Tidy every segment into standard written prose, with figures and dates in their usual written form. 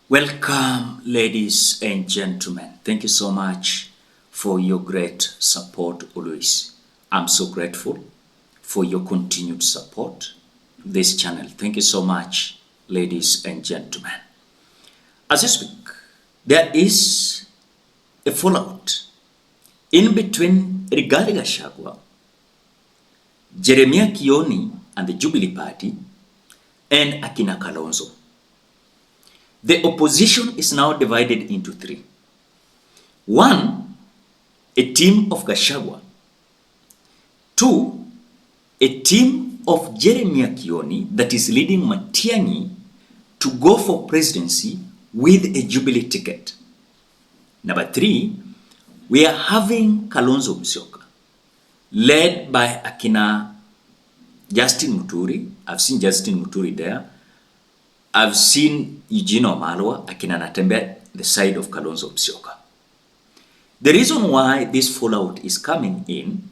Welcome, ladies and gentlemen. Thank you so much for your great support always. I'm so grateful for your continued support this channel. Thank you so much, ladies and gentlemen. As I speak, there is a fallout in between Rigathi Gachagua, Jeremiah Kioni and the Jubilee Party, and Akina Kalonzo. The opposition is now divided into three. One, a team of Gachagua. Two, a team of Jeremiah Kioni that is leading Matiang'i to go for presidency with a Jubilee ticket. Number three, we are having Kalonzo Musyoka, led by Akina Justin Muturi. I've seen Justin Muturi there. I've seen Eugene Wamalwa, Akina Natembe, the side of Kalonzo Musyoka. The reason why this fallout is coming in,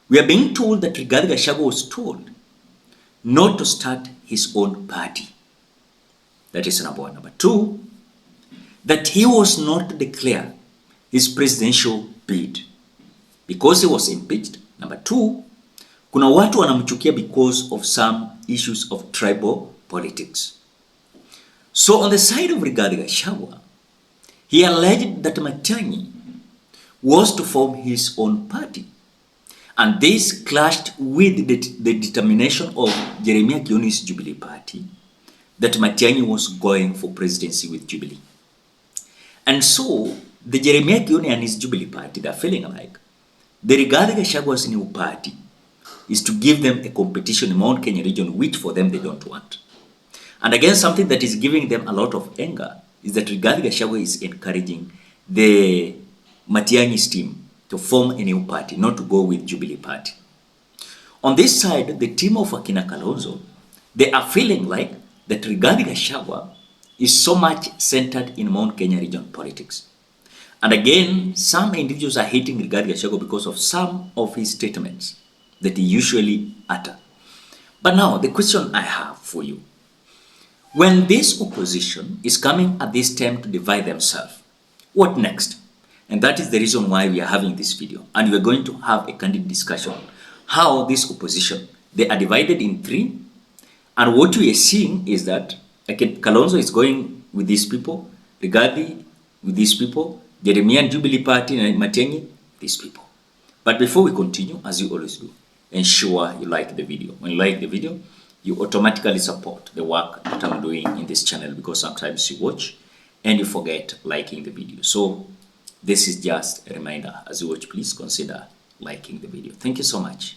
we are being told that Rigathi Gachagua was told not to start his own party. That is number one. Number two, that he was not to declare his presidential bid because he was impeached. Number two, kuna watu wanamchukia because of some issues of tribal politics. So on the side of Rigathi Gachagua, he alleged that Matiang'i was to form his own party. And this clashed with the determination of Jeremiah Kioni's Jubilee Party that Matiang'i was going for presidency with Jubilee. And so the Jeremiah Kioni and his Jubilee Party, they're feeling like the Rigathi Gachagua's new party is to give them a competition in Mount Kenya region, which for them they don't want. And again, something that is giving them a lot of anger is that Rigathi Gachagua is encouraging the Matiang'i's team to form a new party, not to go with Jubilee Party. On this side, the team of Akina Kalonzo, they are feeling like that Rigathi Gachagua is so much centered in Mount Kenya region politics. And again, some individuals are hating Rigathi Gachagua because of some of his statements that he usually utter. But now, the question I have for you, when this opposition is coming at this time to divide themselves, what next? And that is the reason why we are having this video. And we are going to have a candid discussion how this opposition, they are divided in three. And what we are seeing is that Kalonzo is going with these people, Rigathi with these people, Jeremiah and Jubilee Party and Matiang'i, these people. But before we continue, as you always do, ensure you like the video. When you like the video, you automatically support the work that I'm doing in this channel, because sometimes you watch and you forget liking the video. So this is just a reminder. As you watch, please consider liking the video. Thank you so much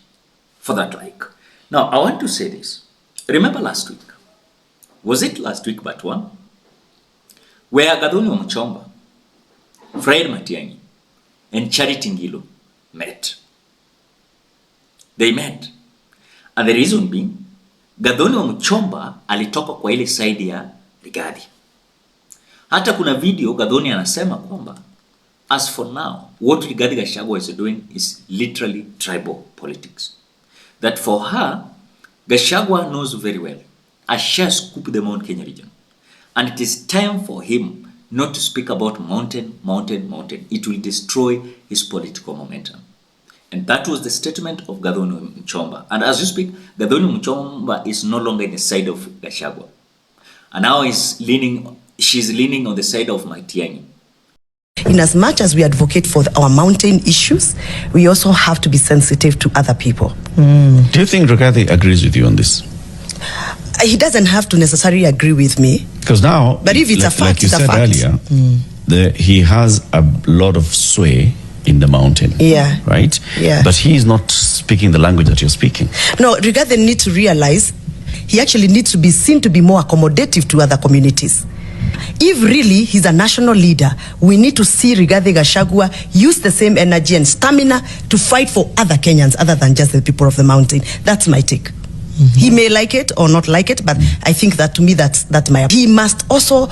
for that like. Now, I want to say this. Remember last week? Was it last week but one? Where Gathoni Muchomba, Fred Matiang'i, and Charity Ngilu met. They met. And the reason being, Gathoni Muchomba alitoka kwa ile side ya Rigathi. Hata kuna video Gathoni anasema kwamba as for now, what Rigathi Gachagua is doing is literally tribal politics. That for her, Gachagua knows very well, as she has scooped the Mount Kenya region. And it is time for him not to speak about mountain. It will destroy his political momentum. And that was the statement of Gathoni Muchomba. And as you speak, Gathoni Muchomba is no longer in the side of Gachagua. And now she's leaning on the side of Matiang'i. In as much as we advocate for our mountain issues, we also have to be sensitive to other people. Do you think Rigathi agrees with you on this? He doesn't have to necessarily agree with me. Because now, but if it's a fact, like you it's said a fact. Earlier, he has a lot of sway in the mountain. Yeah. Right? Yeah. But he is not speaking the language that you're speaking. No, Rigathi needs to realize he actually needs to be seen to be more accommodative to other communities. If really he's a national leader, we need to see Rigathi Gachagua use the same energy and stamina to fight for other Kenyans other than just the people of the mountain. That's my take. He may like it or not like it, but I think that to me that's my. He must also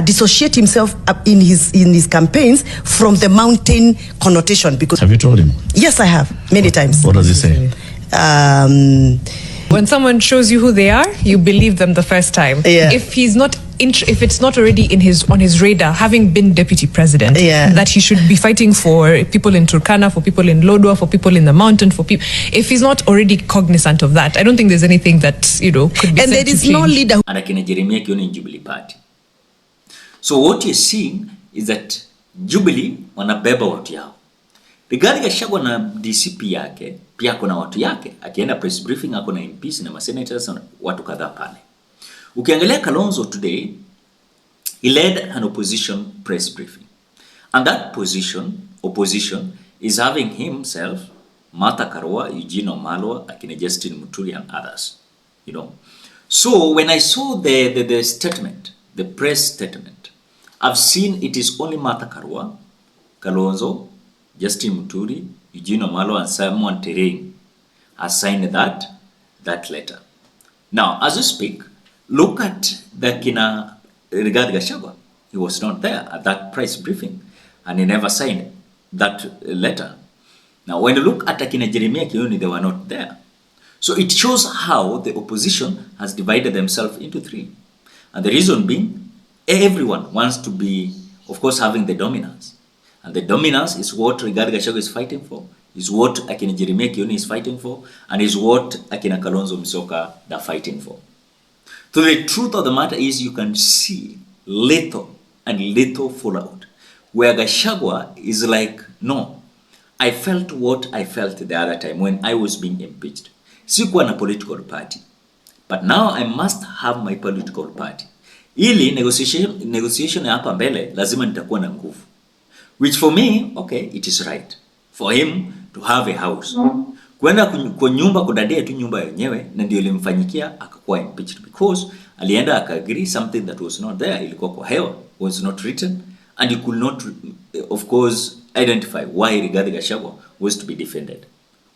dissociate himself in his campaigns from the mountain connotation. Because have you told him? Yes, I have many times. What does he say? When someone shows you who they are, you believe them the first time. Yeah. If he's not if it's not already on his radar, having been deputy president, that he should be fighting for people in Turkana, for people in Lodwar, for people in the mountain, for people. If he's not already cognizant of that, I don't think there's anything that could be. And there is no leader. And akina Jeremia Kioni in Jubilee Party. So what you're seeing is that Jubilee wanabeba watu yao. Rigathi Gachagua na DCP yake pia kuna watu yake. Akienda press briefing ako na MPs na senators na watu kadhaa pale. Ukiangalia Kalonzo today, he led an opposition press briefing. And that opposition is having himself, Martha Karua, Eugene Wamalwa, akina Justin Muturi and others. So when I saw the statement, the press statement, I've seen it is only Martha Karua, Kalonzo, Justin Muturi, Eugene Wamalwa and Simon Terrain has signed that letter. Now, as you speak, look at the Kina Rigathi Gachagua. He was not there at that press briefing and he never signed that letter. Now, when you look at Akina Jeremia Kioni, they were not there. So it shows how the opposition has divided themselves into three. And the reason being, everyone wants to be, of course, having the dominance. And the dominance is what Rigathi Gachagua is fighting for, is what Akina Jeremia Kioni is fighting for, and is what Akina Kalonzo Musyoka are fighting for. So the truth of the matter is you can see little fallout, where Gachagua is like, no, I felt what I felt the other time when I was being impeached. Sikuwa na political party, but now I must have my political party. Ili negotiation ya hapa mbele lazima nitakuwa na nguvu. Which for me, okay, it is right for him to have a house. Kwenda kwa nyumba kudadia tu nyumba yenyewe na ndio ilimfanyikia akakuwa impeached because alienda akaagree something that was not there, ilikuwa kwa hewa, was not written, and you could not of course identify why Rigathi Gachagua was to be defended,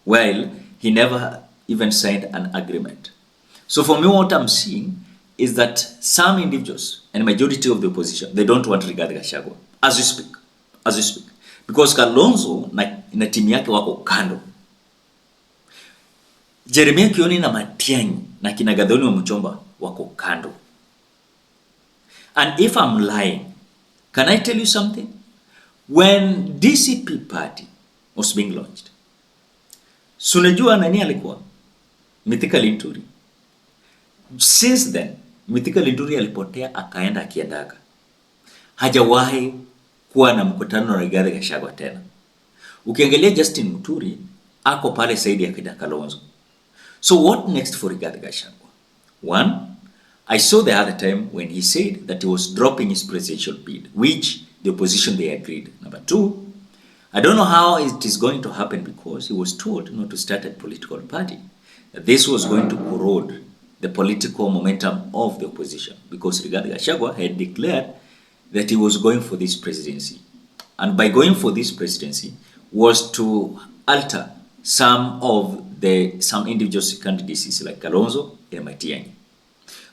while he never even signed an agreement. So for me, what I'm seeing is that some individuals and majority of the opposition, they don't want Rigathi Gachagua as we speak, because Kalonzo na timu yake wako kando. Jeremia Kioni na Matiang'i na kina Gathoni wa Muchomba wako kando. And if I'm lying, can I tell you something? When DCP party was being launched, sunajua nani alikuwa? Mithika Linturi. Since then, Mithika Linturi alipotea akaenda akiendaga. Hajawahi kuwa na mkutano na Rigathi Gachagua tena. Ukiangalia Justin Muturi ako pale saidi ya kina Kalonzo. So what next for Rigathi Gachagua? One, I saw the other time when he said that he was dropping his presidential bid, which the opposition, they agreed. Number two, I don't know how it is going to happen because he was told not to start a political party. That this was going to corrode the political momentum of the opposition because Rigathi Gachagua had declared that he was going for this presidency. And by going for this presidency was to alter some individual candidacies like Kalonzo and Matiang'i.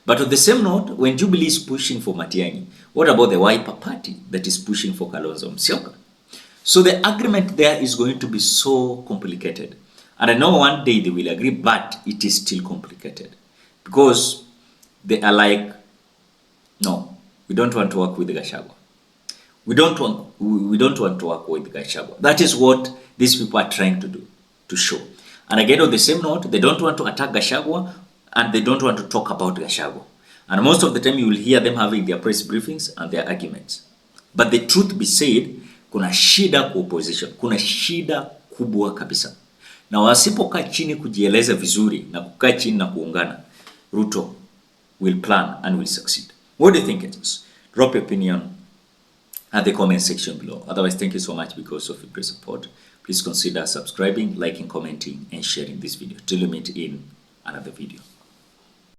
But on the same note, when Jubilee is pushing for Matiang'i, what about the Wiper party that is pushing for Kalonzo Musyoka? So the agreement there is going to be so complicated. And I know one day they will agree, but it is still complicated. Because they are like, no, we don't want to work with Gachagua. We don't want to work with Gachagua. That is what these people are trying to do, to show. And again, on the same note, they don't want to attack Gachagua and they don't want to talk about Gachagua. And most of the time you will hear them having their press briefings and their arguments. But the truth be said, kuna shida kwa opposition. Kuna shida kubwa kabisa. Na wasipokaa chini kujieleza vizuri na kukaa chini na kuungana, Ruto will plan and will succeed. What do you think it is? Drop your opinion at the comment section below. Otherwise, thank you so much because of your great support. Please consider subscribing, liking, commenting, and sharing this video. Till we meet in another video.